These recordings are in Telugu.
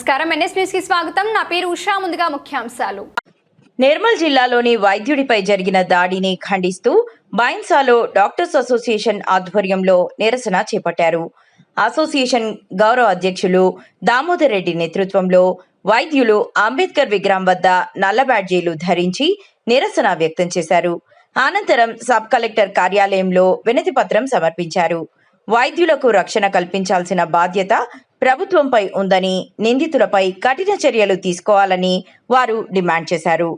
నమస్కారం ఎన్ఎస్ న్యూస్ కి స్వాగతం. నా పేరు ఉషా. ముందుగా ముఖ్యాంశాలు. నిర్మల్ జిల్లాలోని వైద్యుడిపై జరిగిన దాడిని ఖండిస్తూ బైన్సాలో డాక్టర్స్ అసోసియేషన్ ఆధ్వర్యంలో నిరసన చేపట్టారు. అసోసియేషన్ గౌరవ అధ్యక్షులు దామోదర్ రెడ్డి నేతృత్వంలో వైద్యులు అంబేద్కర్ విగ్రహం వద్ద నల్ల బ్యాడ్జీలు ధరించి నిరసన వ్యక్తం చేశారు. అనంతరం సబ్ కలెక్టర్ కార్యాలయంలో వినతి పత్రం సమర్పించారు. వైద్యులకు రక్షణ కల్పించాల్సిన బాధ్యత ప్రభుత్వంపై ఉందని, నిందితులపై కఠిన చర్యలు తీసుకోవాలని వారు డిమాండ్ చేశారు.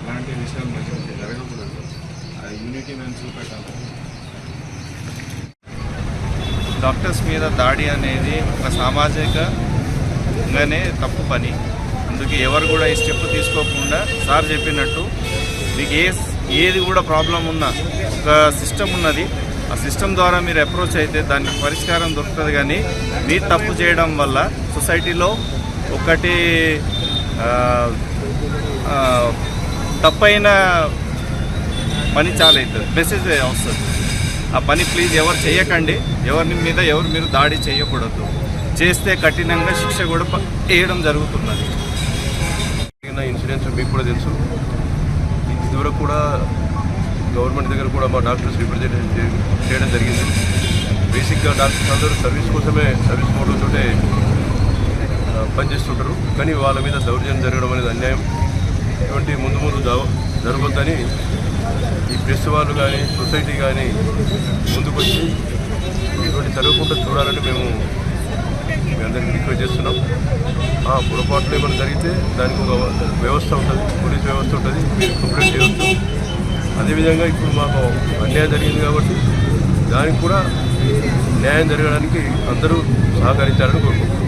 ఇలాంటి విషయాలు మంచిగా జరగకూడదు. ఆ యూనిటీ మేము చూపెట్టాలి. డాక్టర్స్ మీద దాడి అనేది ఒక సామాజికంగానే తప్పు పని. అందుకే ఎవరు కూడా ఈ స్టెప్ తీసుకోకుండా సార్ చెప్పినట్టు మీకు ఏది కూడా ప్రాబ్లం ఉన్నా ఒక సిస్టమ్ ఉన్నది. ఆ సిస్టమ్ ద్వారా మీరు అప్రోచ్ అయితే దానికి పరిష్కారం దొరుకుతుంది. కానీ మీరు తప్పు చేయడం వల్ల సొసైటీలో ఒకటి తప్పైన పని చాలా అవుతుంది, మెసేజ్ వస్తుంది. ఆ పని ప్లీజ్ ఎవరు చేయకండి. ఎవరి మీద మీరు దాడి చేయకూడదు. చేస్తే కఠినంగా శిక్ష కూడా వేయడం జరుగుతున్నది. ఇన్సిడెంట్స్ మీకు కూడా తెలుసు. ఇదివరకు కూడా గవర్నమెంట్ దగ్గర కూడా మా డాక్టర్స్ రిప్రజెంట్ చేయడం జరిగింది. బేసిక్గా డాక్టర్స్ అందరూ సర్వీస్ కోసమే, సర్వీస్ మోడల్తో పనిచేస్తుంటారు. కానీ వాళ్ళ మీద దౌర్జన్యం జరగడం అనేది అన్యాయం. ఇటువంటి ముందు జరగొద్దని ఈ ప్రెస్ వాళ్ళు కానీ, సొసైటీ కానీ ముందుకొచ్చి ఇటువంటి జరగకుండా చూడాలని మేము మీ అందరికీ రిక్వెస్ట్ చేస్తున్నాం. పొరపాట్లు ఏమైనా జరిగితే దానికి ఒక వ్యవస్థ ఉంటుంది, పోలీస్ వ్యవస్థ ఉంటుంది, మీరు కంప్లైంట్ చేయవచ్చు. అదేవిధంగా ఇప్పుడు మాకు అన్యాయం జరిగింది కాబట్టి దానికి కూడా న్యాయం జరగడానికి అందరూ సహకరించాలని కోరుకుంటున్నాం.